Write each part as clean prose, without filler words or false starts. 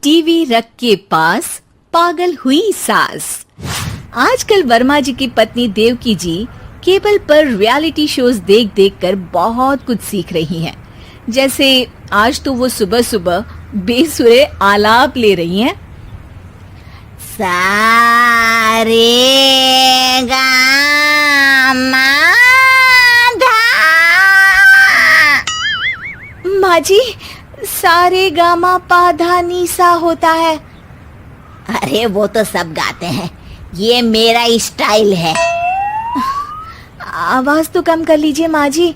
TV रख के पास पागल हुई सास। आजकल वर्मा जी की पत्नी देवकी जी केबल पर रियलिटी शोज देख देख कर बहुत कुछ सीख रही हैं। जैसे आज तो वो सुबह सुबह बेसुरे आलाप ले रही हैं। सारे गामा माँ जी, सारे गामा पाधा नीसा होता है। अरे वो तो सब गाते हैं, ये मेरा स्टाइल है। आवाज तो कम कर लीजिए माँ जी,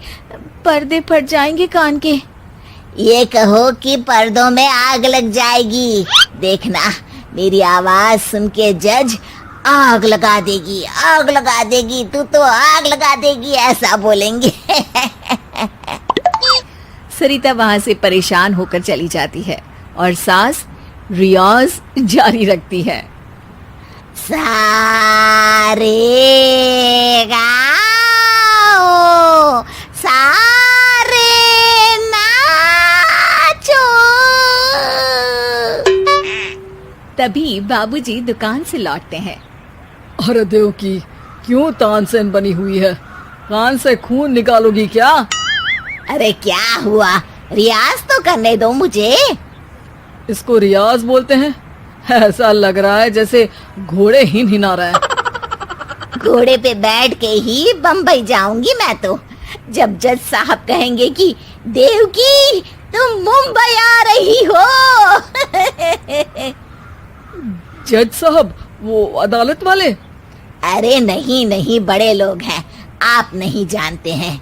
पर्दे फट जाएंगे कान के। ये कहो कि पर्दों में आग लग जाएगी। देखना, मेरी आवाज सुन के जज आग लगा देगी, आग लगा देगी, तू तो आग लगा देगी, ऐसा बोलेंगे। सरिता वहां से परेशान होकर चली जाती है और सास रियाज जारी रखती है। सारे गाओ, सारे नाचो। तभी बाबूजी दुकान से लौटते हैं। अरे देवकी, क्यों तानसेन बनी हुई है? कान से खून निकालोगी क्या? अरे क्या हुआ, रियाज तो करने दो मुझे। इसको रियाज बोलते हैं? ऐसा लग रहा है जैसे घोड़े हिना रहा है। घोड़े पे बैठ के ही बम्बई जाऊंगी मैं तो, जब जज साहब कहेंगे कि देवकी तुम मुंबई आ रही हो। जज साहब, वो अदालत वाले? अरे नहीं नहीं, बड़े लोग हैं, आप नहीं जानते हैं।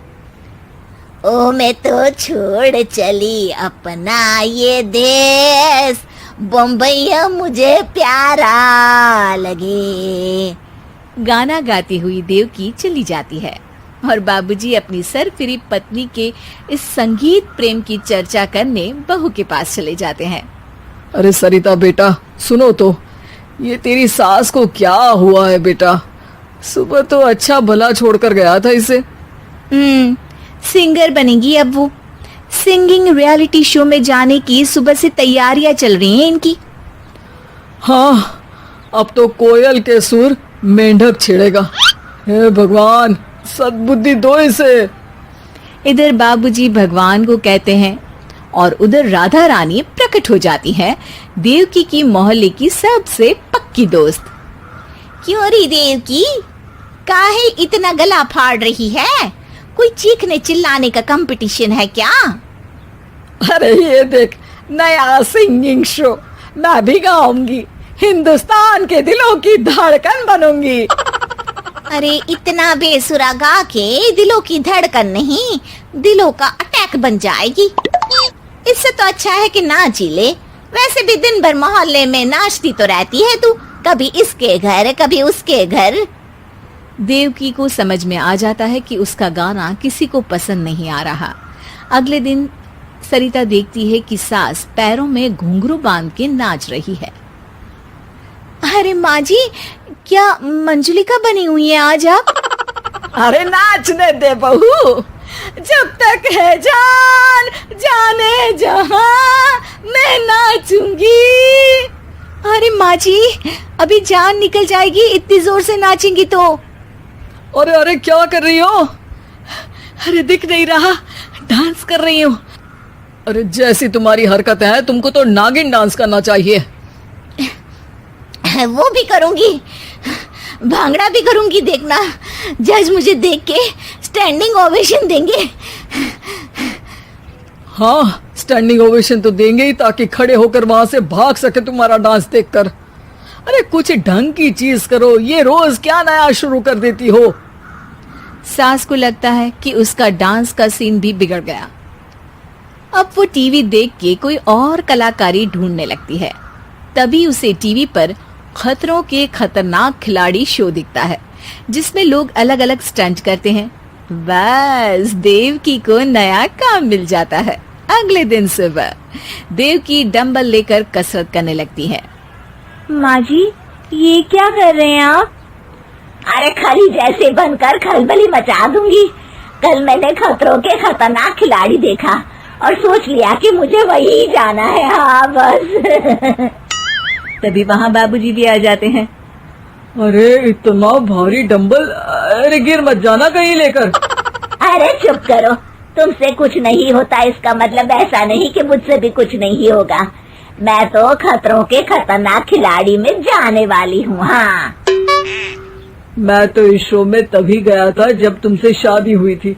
ओ मैं तो छोड़ चली अपना ये देश, बम्बई मुझे प्यारा लगे। गाना गाती हुई देवकी चली जाती है और बाबूजी अपनी सरफिरी पत्नी के इस संगीत प्रेम की चर्चा करने बहू के पास चले जाते हैं। अरे सरिता बेटा, सुनो तो, ये तेरी सास को क्या हुआ है बेटा? सुबह तो अच्छा भला छोड़कर गया था इसे। सिंगर बनेगी अब वो। सिंगिंग रियलिटी शो में जाने की सुबह से तैयारियां चल रही हैं इनकी। हाँ, अब तो कोयल के सुर मेंढक छेड़ेगा। हे भगवान, सद्बुद्धि दो इसे। इधर बाबूजी भगवान को कहते हैं और उधर राधा रानी प्रकट हो जाती है, देवकी की मोहल्ले की सबसे पक्की दोस्त। क्यों री देवकी, काहे इतना गला फाड़ रही है? कोई चीखने चिल्लाने का कंपटीशन है क्या? अरे ये देख, नया सिंगिंग शो, मैं भी गाऊंगी, हिंदुस्तान के दिलों की धड़कन बनूंगी। अरे इतना बेसुरा गा के दिलों की धड़कन नहीं, दिलों का अटैक बन जाएगी। इससे तो अच्छा है कि नाच ही ले। वैसे भी दिन भर मोहल्ले में नाचती तो रहती है तू, कभी इसके घर कभी उसके घर। देवकी को समझ में आ जाता है कि उसका गाना किसी को पसंद नहीं आ रहा। अगले दिन सरिता देखती है कि सास पैरों में घुंघरू बांध के नाच रही है। अरे माँ जी, क्या मंजुलिका बनी हुई है आज आप? अरे नाचने दे बहू, जब तक है जान जाने जहां मैं नाचूंगी। अरे माँ जी, अभी जान निकल जाएगी इतनी जोर से नाचेंगी तो। अरे अरे, क्या कर रही हो? अरे दिख नहीं रहा, डांस कर रही हूँ। अरे जैसी तुम्हारी हरकत है, तुमको तो नागिन डांस करना चाहिए। वो भी करूंगी, भांगड़ा भी करूंगी। देखना, जज मुझे देख के स्टैंडिंग ओवेशन देंगे। हाँ, स्टैंडिंग ओवेशन तो देंगे ही, ताकि खड़े होकर वहां से भाग सके तुम्हारा डांस देखकर। अरे कुछ ढंग की चीज करो, ये रोज क्या नया शुरू कर देती हो? सास को लगता है कि उसका डांस का सीन भी बिगड़ गया। अब वो टीवी देख के कोई और कलाकारी ढूंढने लगती है। तभी उसे टीवी पर खतरों के खतरनाक खिलाड़ी शो दिखता है, जिसमें लोग अलग अलग स्टंट करते हैं। बस देवकी को नया काम मिल जाता है। अगले दिन सुबह देवकी डंबल लेकर कसरत करने लगती है। माँ जी, ये क्या कर रहे हैं आप? अरे खली जैसे बनकर खलबली मचा दूंगी। कल मैंने खतरों के खतरनाक खिलाड़ी देखा और सोच लिया कि मुझे वही जाना है। हाँ बस। तभी वहाँ बाबूजी भी आ जाते हैं। अरे इतना भारी डंबल, अरे गिर मत जाना कहीं लेकर। अरे चुप करो, तुमसे कुछ नहीं होता इसका मतलब ऐसा नहीं कि मुझसे भी कुछ नहीं होगा। मैं तो खतरों के खतरनाक खिलाड़ी में जाने वाली हूँ। हाँ, मैं तो इस शो में तभी गया था जब तुमसे शादी हुई थी।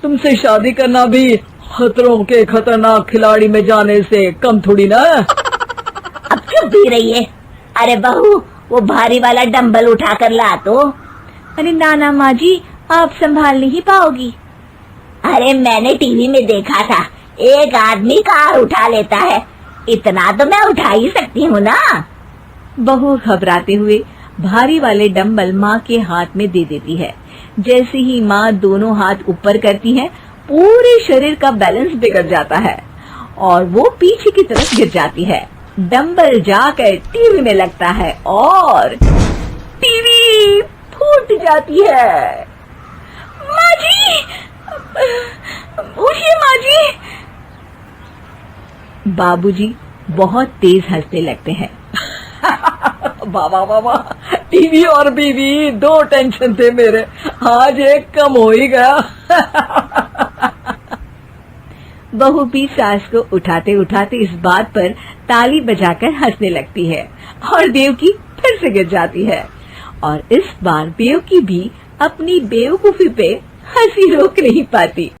तुमसे शादी करना भी खतरों के खतरनाक खिलाड़ी में जाने से कम थोड़ी ना। अब चुप भी रहिए। अरे बहू, वो भारी वाला डंबल उठा कर ला तो। अरे ना माँ जी, आप संभाल नहीं पाओगी। अरे मैंने टीवी में देखा था, एक आदमी कार उठा लेता है, इतना तो मैं उठा ही सकती हूँ ना। बहू घबराते हुए भारी वाले डंबल माँ के हाथ में दे देती है। जैसे ही माँ दोनों हाथ ऊपर करती है, पूरे शरीर का बैलेंस बिगड़ जाता है और वो पीछे की तरफ गिर जाती है। डंबल जाकर टीवी में लगता है और टीवी फूट जाती है। माँ जी, उठिए माँ जी। बाबूजी बहुत तेज हंसने लगते हैं। बाबा बाबा, टीवी और बीवी दो टेंशन थे मेरे, आज एक कम हो ही गया। बहू भी सास को उठाते उठाते इस बात पर ताली बजाकर हंसने लगती है और देवकी फिर से गिर जाती है। और इस बार देवकी भी अपनी बेवकूफी पे हंसी रोक नहीं पाती।